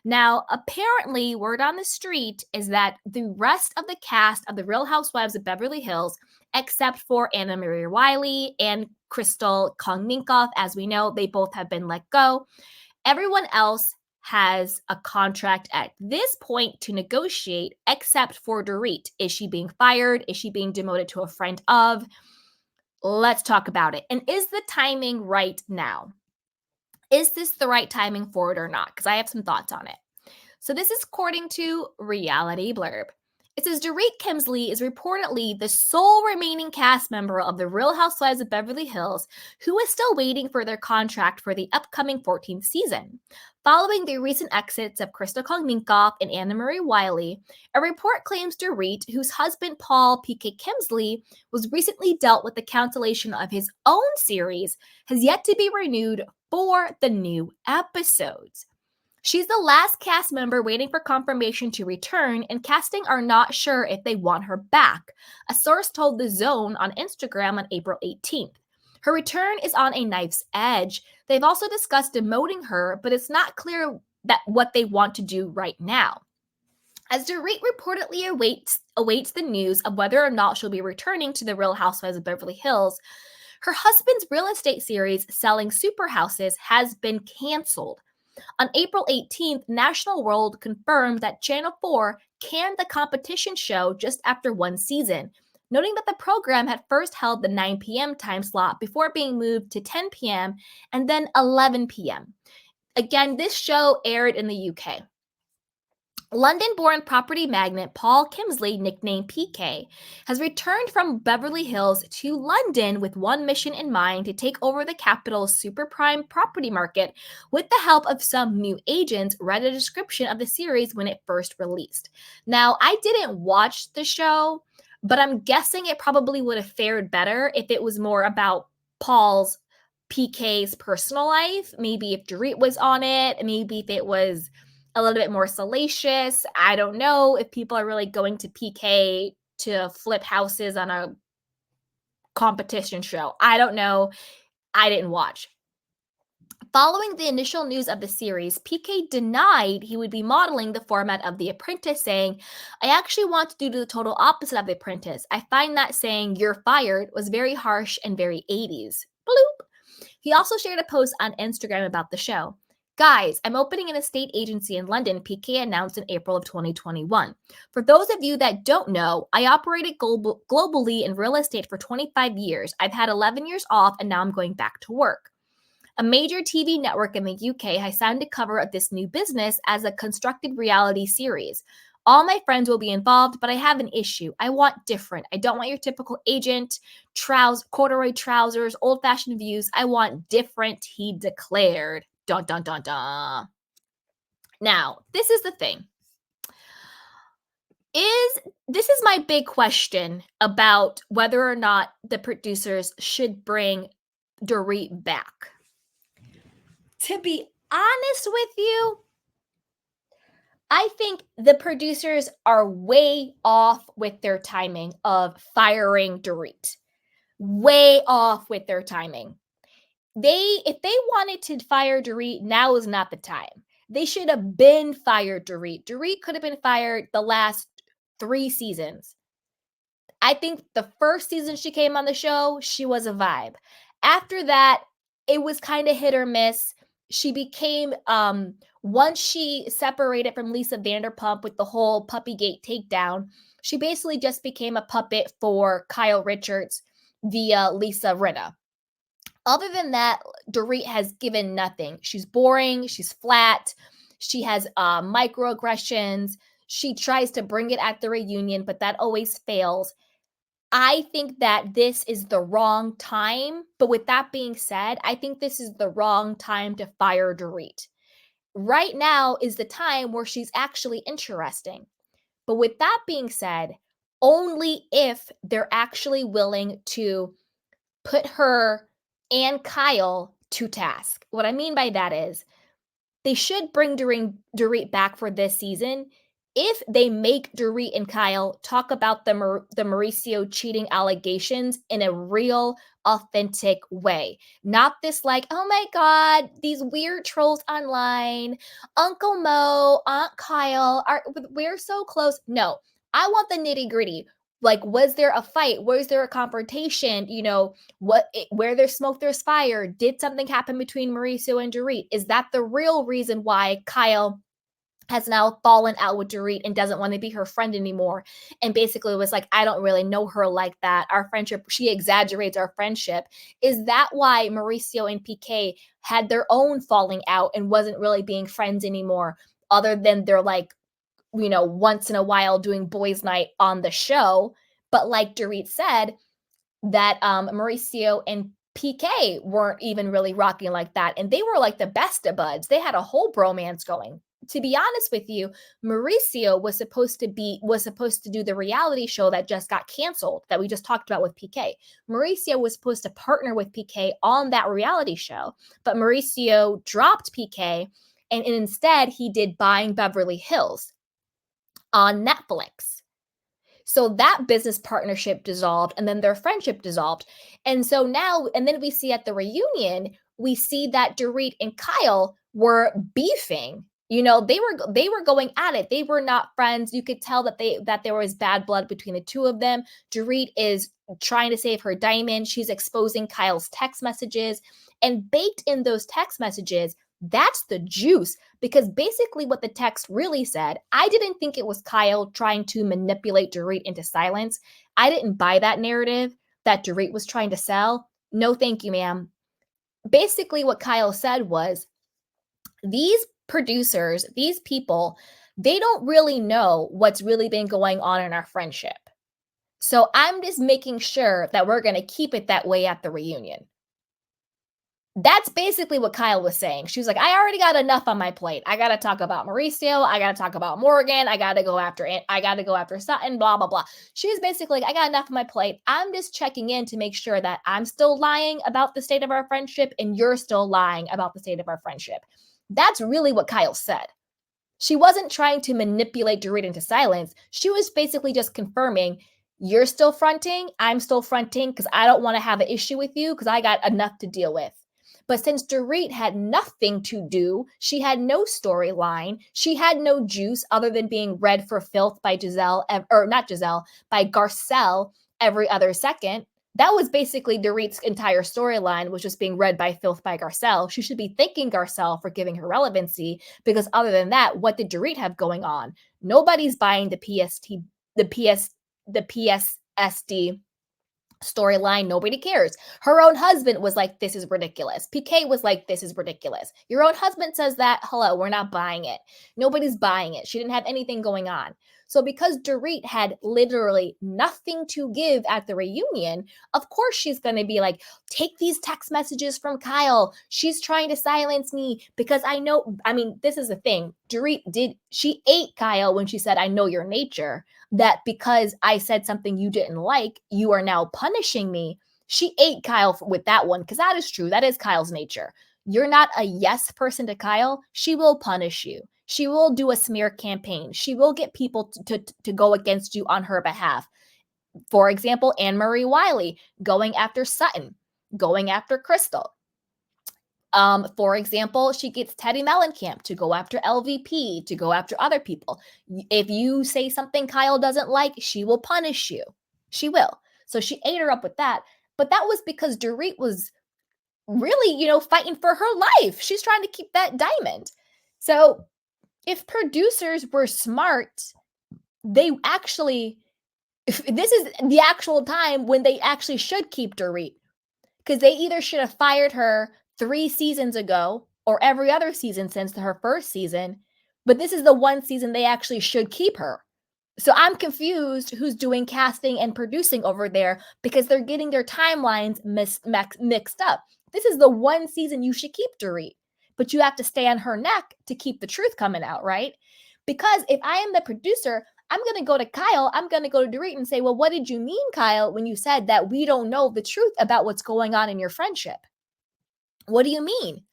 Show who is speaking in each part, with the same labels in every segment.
Speaker 1: Now, apparently, word on the street is that the rest of the cast of The Real Housewives of Beverly Hills, except for Anna Marie Wiley and Crystal Kung Minkoff, as we know, they both have been let go. Everyone else has a contract at this point to negotiate, except for Dorit. Is she being fired? Is she being demoted to a friend of? Let's talk about it. And is the timing right now? Is this the right timing for it or not? Because I have some thoughts on it. So this is according to Reality Blurb. It says Dorit Kemsley is reportedly the sole remaining cast member of The Real Housewives of Beverly Hills who is still waiting for their contract for the upcoming 14th season. Following the recent exits of Crystal Kung Minkoff and Anna Marie Wiley, a report claims Dorit, whose husband Paul P.K. Kemsley was recently dealt with the cancellation of his own series, has yet to be renewed for the new episodes. She's the last cast member waiting for confirmation to return, and casting are not sure if they want her back, a source told The Zone on Instagram on April 18th. Her return is on a knife's edge. They've also discussed demoting her, but it's not clear that what they want to do right now. As Dorit reportedly awaits the news of whether or not she'll be returning to The Real Housewives of Beverly Hills, her husband's real estate series, Selling Super Houses, has been canceled. On April 18th, National World confirmed that Channel 4 canned the competition show just after one season, noting that the program had first held the 9 p.m. time slot before being moved to 10 p.m. and then 11 p.m. Again, this show aired in the UK. London-born property magnate Paul Kemsley, nicknamed PK, has returned from Beverly Hills to London with one mission in mind: to take over the capital's super prime property market with the help of some new agents, read a description of the series when it first released. Now, I didn't watch the show, but I'm guessing it probably would have fared better if it was more about Paul's PK's personal life. Maybe if Dorit was on it, maybe if it was a little bit more salacious. I don't know if people are really going to PK to flip houses on a competition show. I don't know. I didn't watch. Following the initial news of the series, PK denied he would be modeling the format of The Apprentice, saying, "I actually want to do the total opposite of The Apprentice. I find that saying 'you're fired' was very harsh and very 80s. Bloop." He also shared a post on Instagram about the show. "Guys, I'm opening an estate agency in London," PK announced in April of 2021. "For those of you that don't know, I operated globally in real estate for 25 years. I've had 11 years off, and now I'm going back to work." A major TV network in the UK has signed a cover of this new business as a constructed reality series. "All my friends will be involved, but I have an issue. I want different. I don't want your typical agent, corduroy trousers, old-fashioned views. I want different," he declared. Dun, dun, dun, dun. Now, this is the thing. This is my big question about whether or not the producers should bring Dorit back. To be honest with you, I think the producers are way off with their timing of firing Dorit. Way off with their timing. If they wanted to fire Dorit, now is not the time. They should have been fired Dorit. Dorit could have been fired the last 3 seasons. I think the first season she came on the show, she was a vibe. After that, it was kind of hit or miss. She became, once she separated from Lisa Vanderpump with the whole Puppygate takedown, she basically just became a puppet for Kyle Richards via Lisa Rinna. Other than that, Dorit has given nothing. She's boring. She's flat. She has microaggressions. She tries to bring it at the reunion, but that always fails. I think that this is the wrong time. But with that being said, I think this is the wrong time to fire Dorit. Right now is the time where she's actually interesting. But with that being said, only if they're actually willing to put her and Kyle to task. What I mean by that is they should bring Dorit back for this season if they make Dorit and Kyle talk about the Mauricio cheating allegations in a real, authentic way. Not this like, oh my God, these weird trolls online, Uncle Mo, Aunt Kyle, we're so close. No, I want the nitty gritty. Like, was there a fight? Was there a confrontation? Where there's smoke, there's fire. Did something happen between Mauricio and Dorit? Is that the real reason why Kyle has now fallen out with Dorit and doesn't want to be her friend anymore? And basically was like, I don't really know her like that. Our friendship, she exaggerates our friendship. Is that why Mauricio and PK had their own falling out and wasn't really being friends anymore, other than they're like, once in a while doing boys' night on the show? But like Dorit said, that Mauricio and PK weren't even really rocking like that. And they were like the best of buds. They had a whole bromance going. To be honest with you, Mauricio was supposed to do the reality show that just got canceled, that we just talked about with PK. Mauricio was supposed to partner with PK on that reality show, but Mauricio dropped PK, and instead he did Buying Beverly Hills on Netflix. So that business partnership dissolved, and then their friendship dissolved. And so now, and then we see at the reunion, we see that Dorit and Kyle were beefing. They were going at it. They were not friends. You could tell that there was bad blood between the two of them. Dorit is trying to save her diamond. She's exposing Kyle's text messages, and baked in those text messages, that's the juice. Because basically what the text really said, I didn't think it was Kyle trying to manipulate Dorit into silence. I didn't buy that narrative that Dorit was trying to sell. No, thank you, ma'am. Basically what Kyle said was, these producers, these people, they don't really know what's really been going on in our friendship. So I'm just making sure that we're going to keep it that way at the reunion. That's basically what Kyle was saying. She was like, I already got enough on my plate. I got to talk about Mauricio. I got to talk about Morgan. I got to go after Sutton, blah, blah, blah. She was basically like, I got enough on my plate. I'm just checking in to make sure that I'm still lying about the state of our friendship and you're still lying about the state of our friendship. That's really what Kyle said. She wasn't trying to manipulate Dorit into silence. She was basically just confirming, you're still fronting, I'm still fronting, because I don't want to have an issue with you because I got enough to deal with. But since Dorit had nothing to do, she had no storyline, she had no juice other than being read for filth by by Garcelle every other second. That was basically Dorit's entire storyline, was just being read by filth by Garcelle. She should be thanking Garcelle for giving her relevancy, because other than that, what did Dorit have going on? Nobody's buying the PSSD storyline. Nobody cares. Her own husband was like, this is ridiculous. PK was like, this is ridiculous. Your own husband says that. Hello, we're not buying it. Nobody's buying it. She didn't have anything going on. So because Dorit had literally nothing to give at the reunion, of course she's going to be like, take these text messages from Kyle. She's trying to silence me because this is the thing. She ate Kyle when she said, I know your nature, that because I said something you didn't like, you are now punishing me. She ate Kyle with that one, because that is true. That is Kyle's nature. You're not a yes person to Kyle. She will punish you. She will do a smear campaign. She will get people to go against you on her behalf. For example, Anne-Marie Wiley going after Sutton, going after Crystal. For example, she gets Teddy Mellencamp to go after LVP, to go after other people. If you say something Kyle doesn't like, she will punish you. She will. So she ate her up with that. But that was because Dorit was really, fighting for her life. She's trying to keep that diamond. So if producers were smart, this is the actual time when they actually should keep Dorit, because they either should have fired her 3 seasons ago or every other season since her first season, but this is the one season they actually should keep her. So I'm confused who's doing casting and producing over there, because they're getting their timelines mixed up. This is the one season you should keep Dorit, but you have to stay on her neck to keep the truth coming out, right? Because if I am the producer, I'm going to go to Kyle, I'm going to go to Dorit and say, well, what did you mean, Kyle, when you said that we don't know the truth about what's going on in your friendship? What do you mean?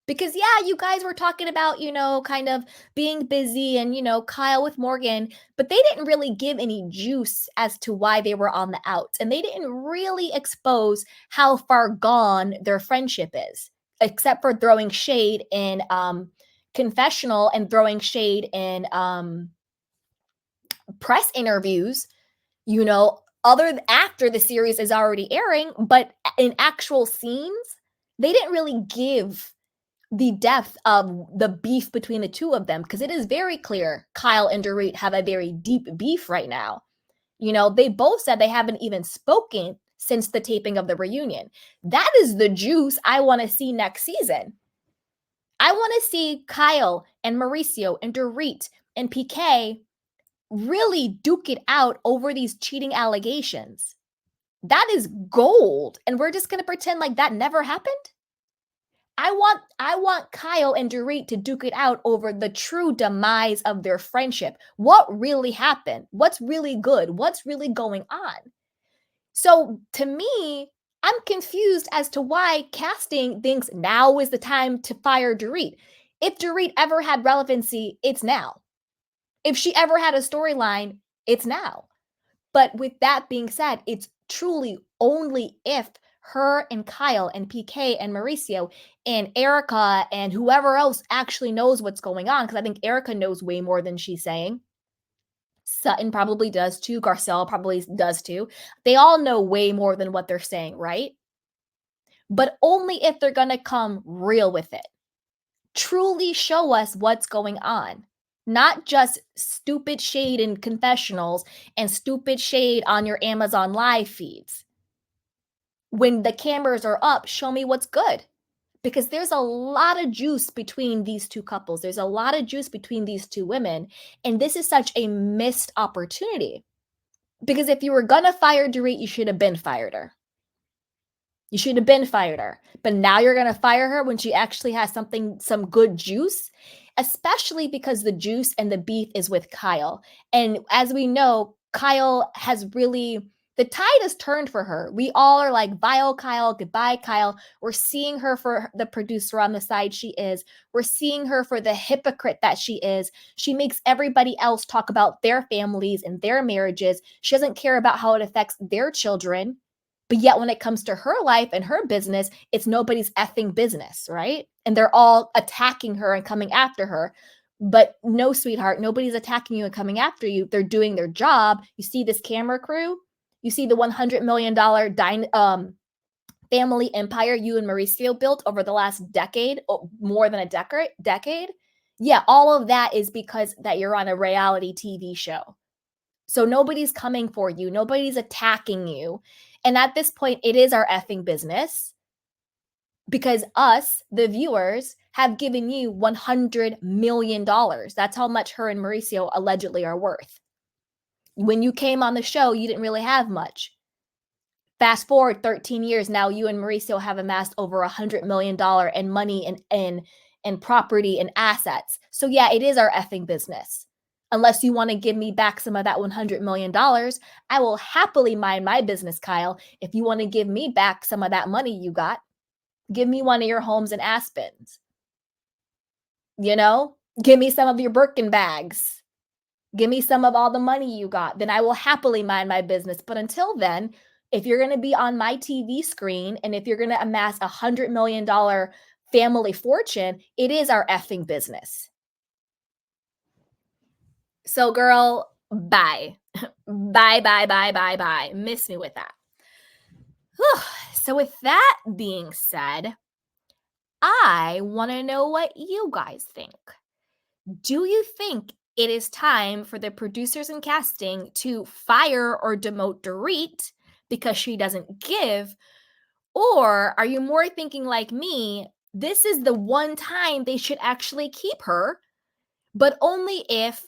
Speaker 1: Because, yeah, you guys were talking about, kind of being busy and, Kyle with Morgan, but they didn't really give any juice as to why they were on the outs. And they didn't really expose how far gone their friendship is, except for throwing shade in confessional and throwing shade in press interviews, after the series is already airing. But in actual scenes, they didn't really give the depth of the beef between the two of them, because it is very clear Kyle and Dorit have a very deep beef right now. They both said they haven't even spoken since the taping of the reunion. That is the juice I want to see next season. I want to see Kyle and Mauricio and Dorit and PK really duke it out over these cheating allegations. That is gold. And we're just going to pretend like that never happened? I want Kyle and Dorit to duke it out over the true demise of their friendship. What really happened? What's really good? What's really going on? So to me, I'm confused as to why casting thinks now is the time to fire Dorit. If Dorit ever had relevancy, it's now. If she ever had a storyline, it's now. But with that being said, it's truly only if her and Kyle and PK and Mauricio and Erica and whoever else actually knows what's going on, because I think Erica knows way more than she's saying. Sutton probably does too. Garcelle probably does too. They all know way more than what they're saying, right? But only if they're going to come real with it. Truly show us what's going on. Not just stupid shade in confessionals and stupid shade on your Amazon Live feeds. When the cameras are up, show me what's good. Because there's a lot of juice between these two couples. There's a lot of juice between these two women. And this is such a missed opportunity. Because if you were going to fire Dorit, you should have been fired her. You should have been fired her. But now you're going to fire her when she actually has some good juice, especially because the juice and the beef is with Kyle. And as we know, Kyle has really, the tide has turned for her. We all are like, bye, oh, Kyle, goodbye, Kyle. We're seeing her for the producer on the side she is. We're seeing her for the hypocrite that she is. She makes everybody else talk about their families and their marriages. She doesn't care about how it affects their children. But yet when it comes to her life and her business, it's nobody's effing business, right? And they're all attacking her and coming after her. But no, sweetheart, nobody's attacking you and coming after you. They're doing their job. You see this camera crew? You see the $100 million family empire you and Mauricio built over the last decade, more than a decade? Yeah, all of that is because that you're on a reality TV show. So nobody's coming for you. Nobody's attacking you. And at this point, it is our effing business because us, the viewers, have given you $100 million. That's how much her and Mauricio allegedly are worth. When you came on the show, you didn't really have much. Fast forward 13 years, now you and Mauricio have amassed over $100 million in money and property and assets. So yeah, it is our effing business. Unless you want to give me back some of that $100 million, I will happily mind my business, Kyle. If you want to give me back some of that money you got, give me one of your homes in Aspens. Give me some of your Birkin bags. Give me some of all the money you got. Then I will happily mind my business. But until then, if you're going to be on my TV screen and if you're going to amass $100 million family fortune, it is our effing business. So, girl, bye. Bye, bye, bye, bye, bye. Miss me with that. Whew. So, with that being said, I want to know what you guys think. Do you think it is time for the producers and casting to fire or demote Dorit because she doesn't give? Or are you more thinking like me, this is the one time they should actually keep her, but only if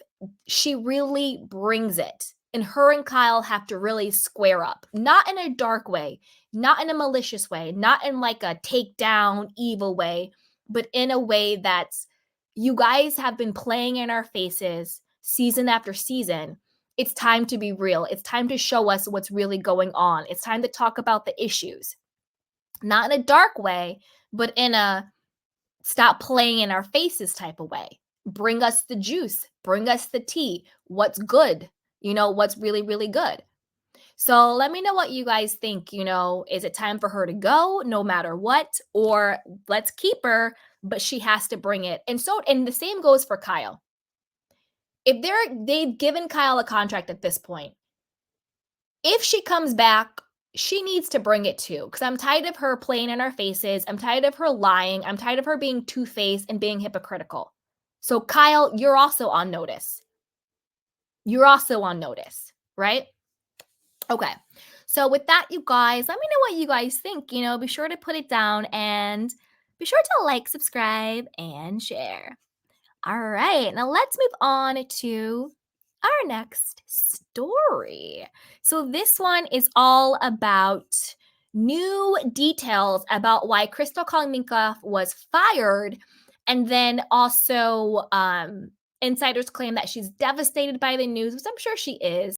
Speaker 1: she really brings it. And her and Kyle have to really square up. Not in a dark way, not in a malicious way, not in like a takedown, evil way, but in a way that's, you guys have been playing in our faces season after season. It's time to be real. It's time to show us what's really going on. It's time to talk about the issues. Not in a dark way, but in a stop playing in our faces type of way. Bring us the juice, bring us the tea. What's good? What's really, really good. So let me know what you guys think. Is it time for her to go no matter what? Or let's keep her, but she has to bring it. And the same goes for Kyle. If they've given Kyle a contract at this point, if she comes back, she needs to bring it too. Because I'm tired of her playing in our faces. I'm tired of her lying. I'm tired of her being two-faced and being hypocritical. So Kyle, you're also on notice. You're also on notice, right? Okay. So with that, you guys, let me know what you guys think. Be sure to put it down and be sure to like, subscribe, and share. All right. Now let's move on to our next story. So this one is all about new details about why Crystal Kung Minkoff was fired. And then also insiders claim that she's devastated by the news, which I'm sure she is.